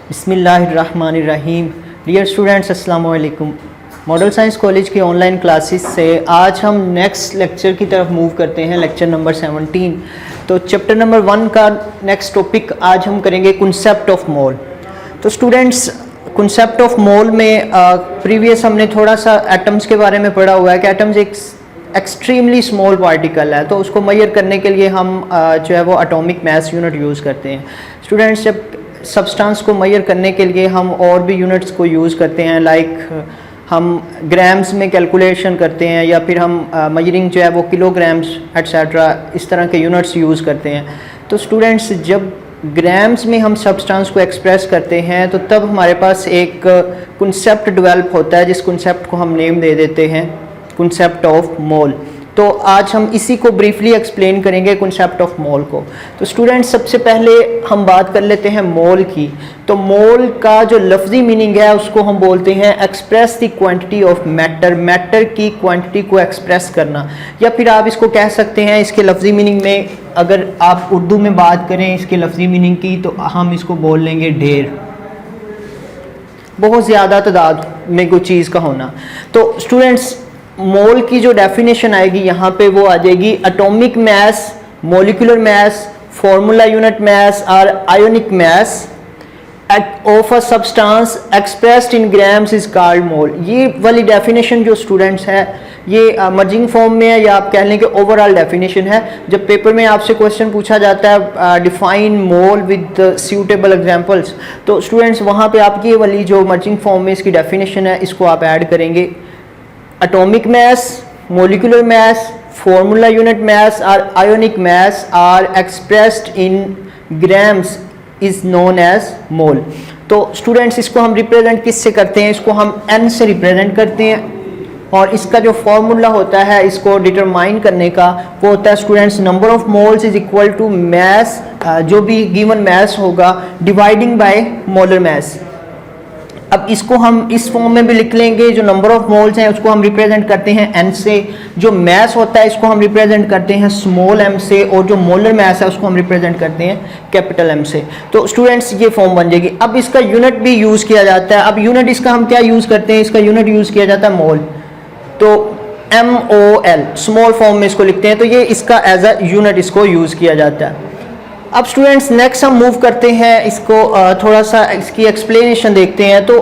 बिस्मिल्लाहिर्रहमानिर्रहीम। Dear students, अस्सलाम वालेकुम। मॉडल साइंस कॉलेज की ऑनलाइन क्लासेस से आज हम नेक्स्ट लेक्चर की तरफ मूव करते हैं, लेक्चर नंबर 17। तो चैप्टर नंबर 1 का नेक्स्ट टॉपिक आज हम करेंगे कॉन्सेप्ट ऑफ मोल। तो स्टूडेंट्स, कॉन्सेप्ट ऑफ मोल में प्रीवियस हमने थोड़ा सा एटम्स के बारे में पढ़ा हुआ है कि एटम्स एक एक्सट्रीमली स्मॉल पार्टिकल है, तो उसको मेजर करने के लिए हम जो है वो एटॉमिक मास यूनिट यूज़ करते हैं। स्टूडेंट्स, जब सब्सटेंस को मेजर करने के लिए हम और भी यूनिट्स को यूज़ करते हैं, लाइक हम ग्राम्स में कैलकुलेशन करते हैं या फिर हम मेजरिंग जो है वो किलोग्राम्स एट्सेट्रा इस तरह के यूनिट्स यूज़ करते हैं। तो स्टूडेंट्स, जब ग्राम्स में हम सब्सटेंस को एक्सप्रेस करते हैं तो तब हमारे पास एक कॉन्सेप्ट डेवलप होता है, जिस कॉन्सेप्ट को हम नेम दे देते हैं कॉन्सेप्ट ऑफ मोल। तो आज हम इसी को ब्रीफली एक्सप्लेन करेंगे, कॉन्सेप्ट ऑफ मोल को। तो स्टूडेंट्स, सबसे पहले हम बात कर लेते हैं मोल की। तो मोल का जो लफ्ज़ी मीनिंग है उसको हम बोलते हैं express the quantity of matter, matter की क्वांटिटी को एक्सप्रेस करना। या फिर आप इसको कह सकते हैं, इसके लफ्ज़ी मीनिंग में अगर आप उर्दू में बात करें इसके लफ्ज़ी मीनिंग की, तो हम इसको बोल लेंगे ढेर, बहुत ज़्यादा तादाद में कोई चीज़ का होना। तो स्टूडेंट्स, मोल की जो डेफिनेशन आएगी यहाँ पे वो आ जाएगी atomic mass, molecular mass, formula unit mass और ionic mass of a substance expressed in grams is called mole. ये वाली डेफिनेशन जो स्टूडेंट्स है ये मर्जिंग फॉर्म में है, या आप कह लें कि ओवरऑल डेफिनेशन है। जब पेपर में आपसे क्वेश्चन पूछा जाता है define mole with suitable examples, तो स्टूडेंट्स वहाँ पे आप ये वाली जो मर्जिंग फॉर्म में इसकी डेफिनेशन है इसको आप ऐड करेंगे। Atomic mass, molecular mass, formula unit mass और ionic mass are expressed in grams is known as mole. तो स्टूडेंट्स, इसको हम रिप्रेजेंट किससे करते हैं? इसको हम n से रिप्रेजेंट करते हैं, और इसका जो फॉर्मूला होता है इसको डिटरमाइन करने का वो होता है students number of moles is equal to mass, जो भी गिवन मास होगा डिवाइडिंग बाय मोलर मास। अब इसको हम इस फॉर्म में भी लिख लेंगे, जो नंबर ऑफ मोल्स हैं उसको हम रिप्रेजेंट करते हैं n से, जो मास होता है इसको हम रिप्रेजेंट करते हैं स्मॉल m से, और जो मोलर मास है उसको हम रिप्रेजेंट करते हैं कैपिटल M से। तो स्टूडेंट्स, ये फॉर्म बन जाएगी। अब इसका यूनिट भी यूज़ किया जाता है। अब यूनिट इसका हम क्या यूज़ करते हैं? इसका यूनिट यूज़ किया जाता है मोल। तो MOL स्मॉल फॉर्म में इसको लिखते हैं, तो ये इसका एज अ यूनिट इसको यूज़ किया जाता है। अब स्टूडेंट्स, नेक्स्ट हम मूव करते हैं, इसको थोड़ा सा इसकी एक्सप्लेनेशन देखते हैं। तो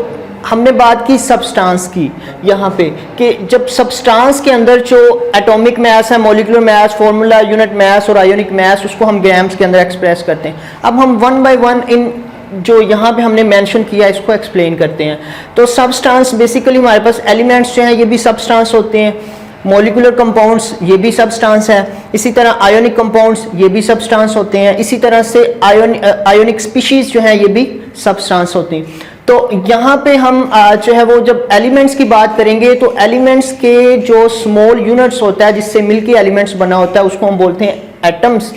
हमने बात की सब्सटेंस की यहाँ पे, कि जब सब्सटेंस के अंदर जो एटॉमिक मास है, molecular mass, formula unit mass और आयोनिक मास, उसको हम ग्राम्स के अंदर एक्सप्रेस करते हैं। अब हम वन बाय वन इन जो यहाँ पे हमने मेंशन किया इसको एक्सप्लेन करते हैं। तो सब्सटेंस बेसिकली हमारे पास एलिमेंट्स जो हैं ये भी सब्सटेंस होते हैं, मॉलिक्यूलर कंपाउंड्स ये भी सब्सटेंस है, इसी तरह आयोनिक कंपाउंड्स ये भी सब्सटेंस होते हैं, इसी तरह से आयोनिक स्पीशीज जो हैं ये भी सब्सटेंस होती हैं। तो यहाँ पे हम जो है वो जब एलिमेंट्स की बात करेंगे तो एलिमेंट्स के जो स्मॉल यूनिट्स होता है जिससे मिलके एलिमेंट्स बना होता है उसको हम बोलते हैं एटम्स।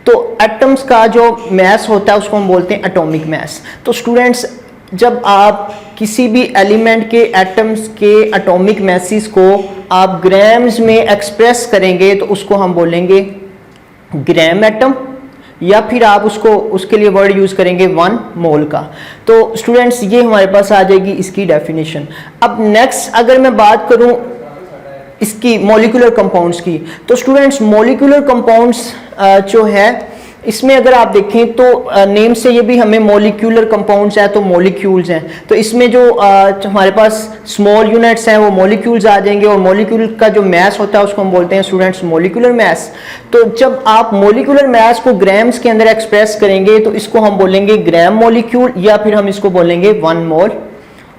तो एटम्स का जो मास होता है उसको हम बोलते हैं एटॉमिक मास। तो स्टूडेंट्स, जब आप किसी भी एलिमेंट के एटम्स के एटॉमिक मासेस को आप ग्राम्स में एक्सप्रेस करेंगे तो उसको हम बोलेंगे ग्राम एटम, या फिर आप उसको उसके लिए वर्ड यूज़ करेंगे 1 मोल का। तो स्टूडेंट्स, ये हमारे पास आ जाएगी इसकी डेफिनेशन। अब नेक्स्ट अगर मैं बात करूं इसकी मॉलिक्यूलर कंपाउंड्स की, तो स्टूडेंट्स मॉलिक्यूलर कंपाउंड्स जो है इसमें अगर आप देखें तो नेम से ये भी हमें मॉलिक्यूलर कंपाउंड्स है तो मॉलिक्यूल्स हैं। तो इसमें जो हमारे पास स्मॉल यूनिट्स हैं वो मॉलिक्यूल्स आ जाएंगे, और मॉलिक्यूल का जो मास होता है उसको हम बोलते हैं स्टूडेंट्स मॉलिक्यूलर मास। तो जब आप मॉलिक्यूलर मास को ग्राम्स के अंदर एक्सप्रेस करेंगे तो इसको हम बोलेंगे ग्राम मॉलिक्यूल, या फिर हम इसको बोलेंगे 1 मोल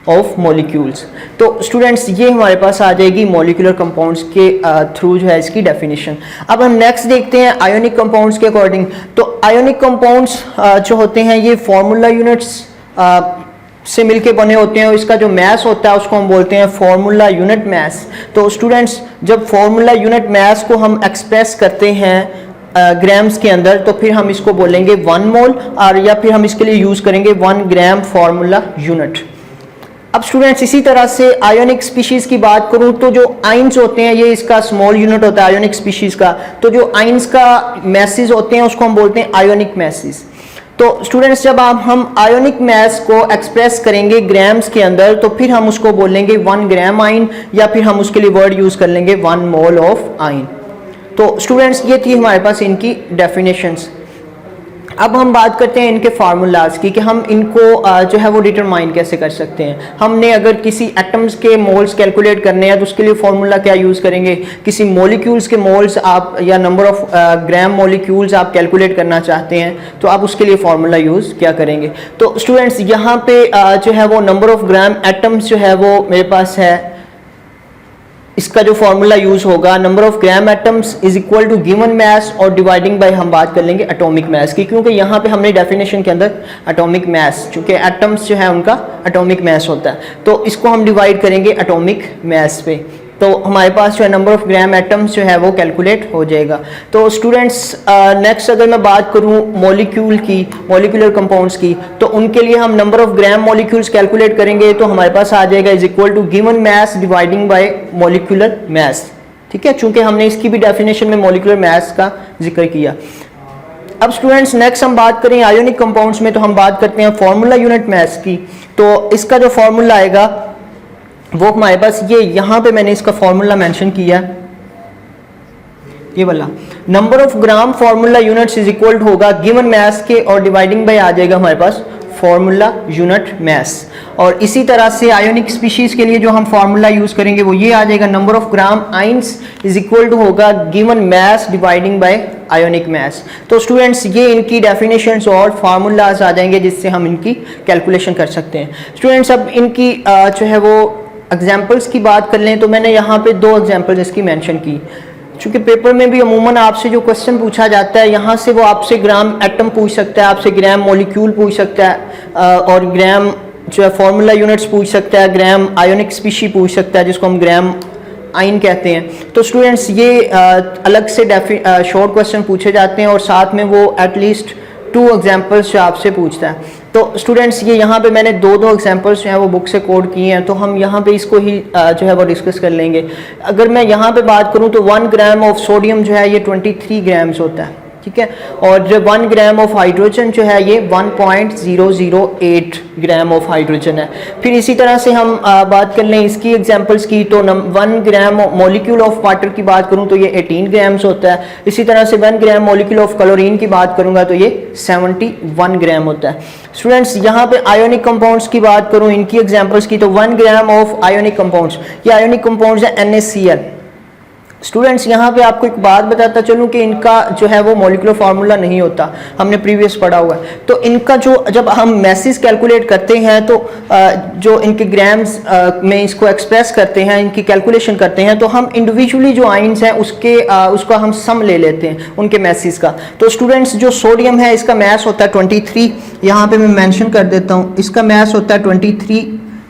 ऑफ मॉलिक्यूल्स। तो स्टूडेंट्स, ये हमारे पास आ जाएगी मॉलिक्यूलर कंपाउंड्स के थ्रू जो है इसकी डेफिनेशन। अब हम नेक्स्ट देखते हैं आयोनिक कंपाउंड्स के अकॉर्डिंग। तो आयोनिक कंपाउंड्स जो होते हैं ये फॉर्मूला यूनिट्स से मिलके बने होते हैं, और इसका जो मास होता है उसको हम बोलते हैं फॉर्मूला यूनिट मास। तो स्टूडेंट्स, जब फॉर्मूला यूनिट मास को हम एक्सप्रेस करते हैं ग्राम्स के अंदर तो फिर हम इसको बोलेंगे 1 मोल, और या फिर हम इसके लिए यूज़ करेंगे 1 ग्राम फॉर्मूला यूनिट। अब स्टूडेंट्स, इसी तरह से आयोनिक स्पीशीज़ की बात करूं तो जो आइंस होते हैं ये इसका स्मॉल यूनिट होता है आयोनिक स्पीशीज़ का। तो जो आइंस का मैसेज होते हैं उसको हम बोलते हैं आयोनिक मैसेज। तो स्टूडेंट्स जब हम आयोनिक मास को एक्सप्रेस करेंगे ग्राम्स के अंदर तो फिर हम उसको बोलेंगे 1 ग्राम आयन, या फिर हम उसके लिए वर्ड यूज कर लेंगे 1 मोल ऑफ आयन। तो स्टूडेंट्स ये थी हमारे पास इनकी डेफिनेशंस। अब हम बात करते हैं इनके फार्मूलाज की कि हम इनको जो है वो डिटरमाइन कैसे कर सकते हैं। हमने अगर किसी एटम्स के मोल्स कैलकुलेट करने हैं तो उसके लिए फार्मूला क्या यूज़ करेंगे, किसी मॉलिक्यूल्स के मोल्स आप या नंबर ऑफ ग्राम मॉलिक्यूल्स आप कैलकुलेट करना चाहते हैं तो आप उसके लिए फार्मूला यूज़ क्या करेंगे। तो स्टूडेंट्स यहाँ पे जो है वो नंबर ऑफ ग्राम एटम्स जो है वो मेरे पास है, इसका जो फॉर्मूला यूज होगा number of gram atoms is equal to given mass और डिवाइडिंग बाय हम बात कर लेंगे एटॉमिक मास की, क्योंकि यहाँ पे हमने डेफिनेशन के अंदर एटॉमिक मास, चूंकि एटम्स जो है उनका एटॉमिक मास होता है तो इसको हम डिवाइड करेंगे एटॉमिक मास पे, तो हमारे पास जो है नंबर ऑफ ग्राम एटम्स जो है वो कैलकुलेट हो जाएगा। तो स्टूडेंट्स नेक्स्ट अगर मैं बात करूं मॉलिक्यूल की, मॉलिक्यूलर कंपाउंड्स की, तो उनके लिए हम number of gram molecules calculate करेंगे तो हमारे पास आ जाएगा is equal to given mass dividing by molecular mass. ठीक है, चूंकि हमने इसकी भी डेफिनेशन में मॉलिक्यूलर मास का जिक्र किया। अब स्टूडेंट्स नेक्स्ट हम बात करें आयोनिक कंपाउंड्स में, तो हम बात करते हैं फॉर्मूला यूनिट मास की। तो इसका जो फॉर्मूला आएगा वो हमारे पास ये यहाँ पे मैंने इसका फॉर्मूला मेंशन किया, ये वाला number of gram formula units is equal होगा गिवन मास के और डिवाइडिंग बाय आ जाएगा हमारे पास फॉर्मूला यूनिट मास। और इसी तरह से आयोनिक स्पीशीज के लिए जो हम फॉर्मूला यूज करेंगे वो ये आ जाएगा number of gram ions is equal to होगा given mass dividing by ionic mass. तो स्टूडेंट्स ये इनकी डेफिनेशंस और फार्मूलाज आ जाएंगे जिससे हम इनकी कैलकुलेशन कर सकते हैं। स्टूडेंट्स अब इनकी जो है वो एग्जाम्पल्स की बात कर लें तो मैंने यहाँ पे 2 एग्जाम्पल्स इसकी मेंशन की, चूंकि पेपर में भी अमूमन आपसे जो क्वेश्चन पूछा जाता है यहाँ से वो आपसे ग्राम एटम पूछ सकता है, आपसे ग्राम मॉलिक्यूल पूछ सकता है और ग्राम जो है फॉर्मूला यूनिट्स पूछ सकता है, ग्राम आयोनिक स्पीशी पूछ सकता है जिसको हम ग्राम आइन कहते हैं। तो स्टूडेंट्स ये अलग से शॉर्ट क्वेश्चन पूछे जाते हैं और साथ में वो एटलीस्ट 2 एग्जाम्पल्स जो आपसे पूछता है। तो स्टूडेंट्स ये यहाँ पे मैंने 2 एग्जाम्पल्स जो है वो बुक से कोड किए हैं, तो हम यहाँ पे इसको ही जो है वो डिस्कस कर लेंगे। अगर मैं यहाँ पे बात करूँ तो 1 ग्राम ऑफ सोडियम जो है ये 23 ग्राम्स होता है, ठीक है, और जो 1 ग्राम ऑफ हाइड्रोजन जो है ये 1.008 ग्राम ऑफ हाइड्रोजन है। फिर इसी तरह से हम बात कर लें इसकी एग्जांपल्स की, तो 1 ग्राम मॉलिक्यूल ऑफ वाटर की बात करूं तो ये 18 ग्राम्स होता है। इसी तरह से 1 ग्राम मॉलिक्यूल ऑफ क्लोरीन की बात करूंगा तो ये 71 ग्राम होता है। स्टूडेंट्स यहाँ पे आयोनिक कंपाउंड्स की बात करूं इनकी एग्जाम्पल्स की, तो 1 ग्राम ऑफ आयोनिक कंपाउंड्स, ये आयोनिक कंपाउंड्स है NaCl। स्टूडेंट्स यहाँ पे आपको एक बात बताता चलूँ कि इनका जो है वो मॉलिक्यूलर फार्मूला नहीं होता, हमने प्रीवियस पढ़ा हुआ है। तो इनका जो जब हम मैसेज कैलकुलेट करते हैं तो जो इनके ग्राम्स में इसको एक्सप्रेस करते हैं, इनकी कैलकुलेशन करते हैं, तो हम इंडिविजुअली जो आइंस हैं उसका हम सम ले लेते हैं उनके मैसेज का। तो स्टूडेंट्स जो सोडियम है इसका मैस होता है 23, यहाँ पे मैं मेंशन कर देता हूँ, इसका मैस होता है 23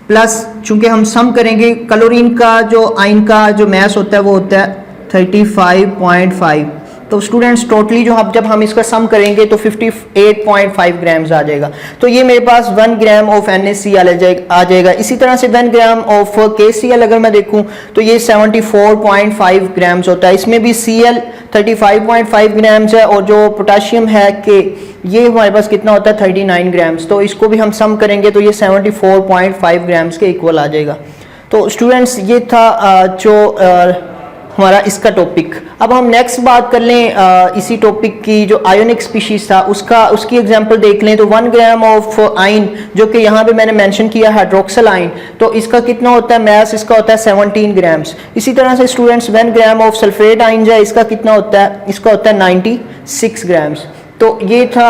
प्लस, चूंकि हम सम करेंगे क्लोरीन का जो आइन का जो मैस होता है वो होता है 35.5। तो स्टूडेंट्स टोटली जो जब हम इसका सम करेंगे तो 58.5 ग्राम्स आ जाएगा। तो ये मेरे पास 1 ग्राम ऑफ NaCl आ जाएगा। इसी तरह से 1 ग्राम ऑफ KCl अगर मैं देखूं तो ये 74.5 ग्राम्स होता है। इसमें भी Cl 35.5 ग्राम्स है और जो पोटाशियम है K ये हमारे पास कितना होता है 39 ग्राम्स। तो इसको भी हम सम करेंगे तो ये 74.5 ग्राम्स के इक्वल आ जाएगा। तो स्टूडेंट्स ये था जो हमारा इसका टॉपिक। अब हम नेक्स्ट बात कर लें इसी टॉपिक की, जो आयोनिक स्पीशीज था उसकी एग्जांपल देख लें। तो 1 ग्राम ऑफ आइन जो कि यहाँ पे मैंने मेंशन किया हाइड्रोक्सल आइन, तो इसका कितना होता है मैस, इसका होता है 17 ग्राम्स। इसी तरह से स्टूडेंट्स 1 ग्राम ऑफ सल्फेट आइन जो है इसका कितना होता है, इसका होता है 96 ग्राम्स। तो ये था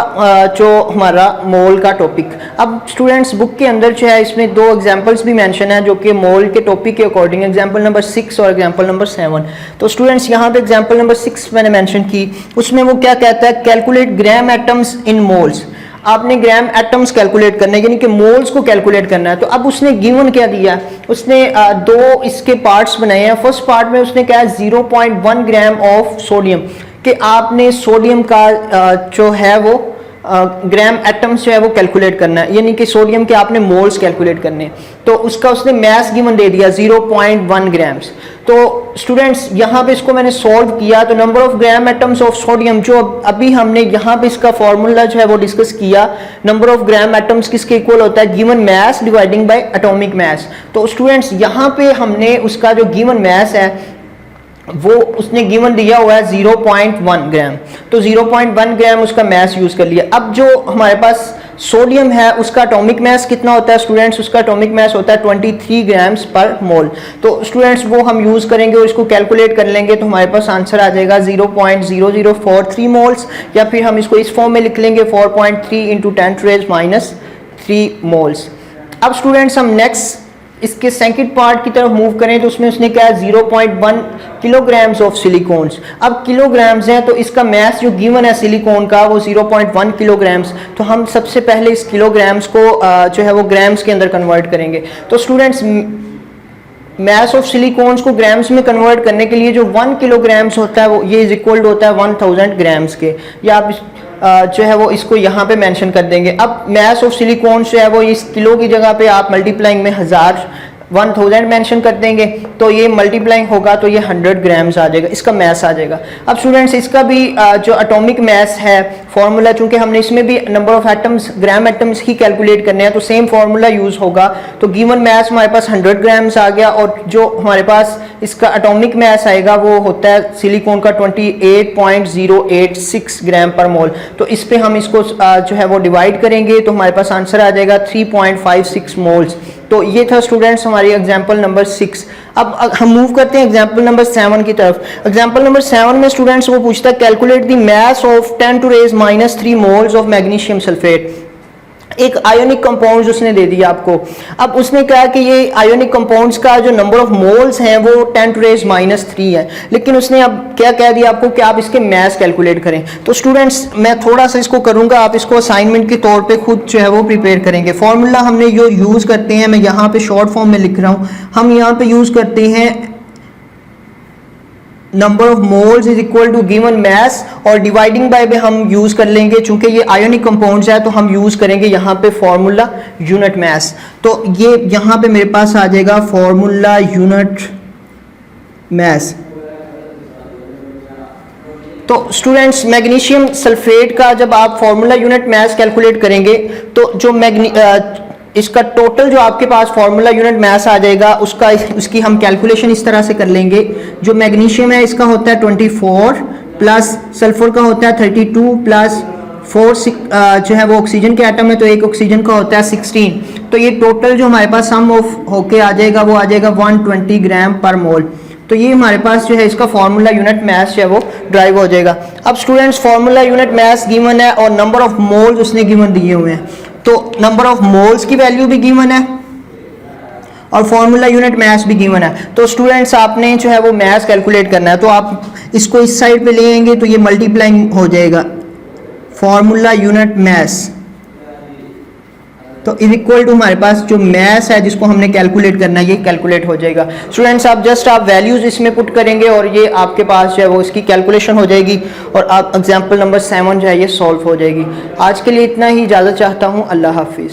जो हमारा मोल का टॉपिक। अब स्टूडेंट्स बुक के अंदर जो है इसमें 2 एग्जांपल्स भी मेंशन है जो कि मोल के टॉपिक के अकॉर्डिंग, एग्जांपल नंबर 6 और एग्जांपल नंबर 7। तो स्टूडेंट्स यहाँ पे एग्जांपल नंबर 6 मैंने मेंशन की, उसमें वो क्या कहता है, calculate gram atoms in moles. आपने ग्राम एटम्स कैलकुलेट करने यानी कि मोल्स को कैलकुलेट करना है। तो अब उसने गिवन क्या दिया, उसने 2 इसके पार्ट्स बनाए हैं। फर्स्ट पार्ट में उसने कहा 0.1 ग्राम ऑफ सोडियम, कि आपने सोडियम का जो है वो ग्राम एटम्स जो है वो कैलकुलेट करना है, यानी कि सोडियम के आपने मोल्स कैलकुलेट करने हैं। तो उसका उसने मैस गिवन दे दिया 0.1 ग्राम्स। तो स्टूडेंट्स यहाँ पे इसको मैंने सॉल्व किया, तो number of gram atoms of sodium जो अभी हमने यहाँ पे इसका फॉर्मूला जो है वो डिस्कस किया, नंबर ऑफ ग्राम एटम्स किसके इक्वल होता है, given mass dividing by atomic mass. तो स्टूडेंट्स यहाँ पे हमने उसका जो गिवन मैस है वो उसने गिवन दिया हुआ है 0.1 ग्राम, तो 0.1 ग्राम उसका मैस यूज कर लिया। अब जो हमारे पास सोडियम है उसका एटॉमिक मैस कितना होता है स्टूडेंट्स, उसका एटॉमिक मैस होता है 23 ग्राम्स पर मोल। तो स्टूडेंट्स वो हम यूज करेंगे और इसको कैलकुलेट कर लेंगे, तो हमारे पास आंसर आ जाएगा 0.0043 मोल्स, या फिर हम इसको इस फॉर्म में लिख लेंगे 4.3 इंटू 10⁻³ मोल्स। अब स्टूडेंट्स हम नेक्स्ट इसके सेकंड पार्ट की तरफ मूव करें, तो उसमें उसने क्या है 0.1 किलोग्राम्स ऑफ सिलिकॉन्स। अब किलोग्राम्स हैं तो इसका मैस जो गिवन है सिलिकॉन का वो 0.1 किलोग्राम्स। तो हम सबसे पहले इस किलोग्राम्स को जो है वो ग्राम्स के अंदर कन्वर्ट करेंगे। तो स्टूडेंट्स मैस ऑफ सिलिकॉन्स को ग्राम्स में कन्वर्ट करने के लिए जो 1 किलोग्राम्स होता है वो ये इज इक्वल होता है 1000 ग्राम्स के, या आप जो है वो इसको यहाँ पे मेंशन कर देंगे। अब मैस ऑफ सिलिकॉन जो है वो इस किलो की जगह पे आप मल्टीप्लाइंग में 1000 मेंशन कर देंगे, तो ये मल्टीप्लाइंग होगा तो ये 100 ग्राम्स आ जाएगा, इसका मैस आ जाएगा। अब स्टूडेंट्स इसका भी जो एटॉमिक मैस है फॉर्मूला, चूंकि हमने इसमें भी number of atoms gram atoms he calculate करने हैं, तो सेम फॉर्मूला यूज होगा। तो गिवन मैस हमारे पास 100 ग्राम्स आ गया, और जो हमारे पास इसका एटॉमिक मैस आएगा वो होता है सिलिकॉन का 28.086 ग्राम पर मोल। तो इस पे हम इसको जो है वो डिवाइड करेंगे, तो हमारे पास आंसर आ जाएगा 3.56 मोल्स। तो ये था स्टूडेंट्स हमारी एग्जांपल नंबर 6। अब हम मूव करते हैं एग्जांपल नंबर 7 की तरफ। एग्जांपल नंबर 7 में स्टूडेंट्स वो पूछता है calculate the mass of 10⁻³ moles of magnesium sulphate. एक आयोनिक कंपाउंड उसने दे दिया आपको। अब उसने कहा कि ये आयोनिक कंपाउंड्स का जो नंबर ऑफ मोल्स हैं वो 10⁻³ है, लेकिन उसने अब क्या कह दिया आपको कि आप इसके मैस कैलकुलेट करें। तो स्टूडेंट्स मैं थोड़ा सा इसको करूंगा, आप इसको असाइनमेंट के तौर पे खुद जो है वो प्रिपेयर करेंगे। फॉर्मूला हमने जो यूज करते हैं, मैं यहाँ पे शॉर्ट फॉर्म में लिख रहा हूँ, हम यहाँ पे यूज करते हैं number of moles is equal to given mass, और डिवाइडिंग बाय भी हम यूज कर लेंगे, चूंकि ये आयोनिक कंपाउंड्स है तो हम यूज करेंगे यहाँ पे फॉर्मूला यूनिट मैस। तो ये यहाँ पे मेरे पास आ जाएगा फॉर्मूला यूनिट मैस। तो स्टूडेंट्स मैग्नीशियम सल्फेट का जब आप फॉर्मूला यूनिट मैस कैलकुलेट करेंगे, तो जो इसका टोटल जो आपके पास फॉर्मूला यूनिट मैस आ जाएगा उसकी हम कैलकुलेशन इस तरह से कर लेंगे। जो मैग्नीशियम है इसका होता है 24 प्लस सल्फर का होता है 32 प्लस 4 जो है वो ऑक्सीजन के एटम है, तो एक ऑक्सीजन का होता है 16। तो ये टोटल जो हमारे पास सम ऑफ होके आ जाएगा वो आ जाएगा 120 ग्राम पर मोल। तो ये हमारे पास जो है इसका फॉर्मूला यूनिट मैस जो है वो ड्राइव हो जाएगा। अब students formula unit mass given है और नंबर ऑफ मोल्स उसने गिवन दिए हुए हैं, तो नंबर ऑफ मोल्स की वैल्यू भी गिवन है और फॉर्मूला यूनिट मैस भी गिवन है। तो स्टूडेंट्स आपने जो है वो मैस कैलकुलेट करना है, तो आप इसको इस साइड पे ले आएंगे तो ये मल्टीप्लाइंग हो जाएगा फॉर्मूला यूनिट मैस, तो इज इक्वल टू हमारे पास जो मैस है जिसको हमने कैलकुलेट करना है ये कैलकुलेट हो जाएगा। स्टूडेंट्स आप जस्ट आप वैल्यूज इसमें पुट करेंगे और ये आपके पास जो है वो इसकी कैलकुलेशन हो जाएगी, और आप एग्जाम्पल नंबर 7 जो है ये सॉल्व हो जाएगी। आज के लिए इतना ही, इजाज़त चाहता हूँ, अल्लाह हाफिज़।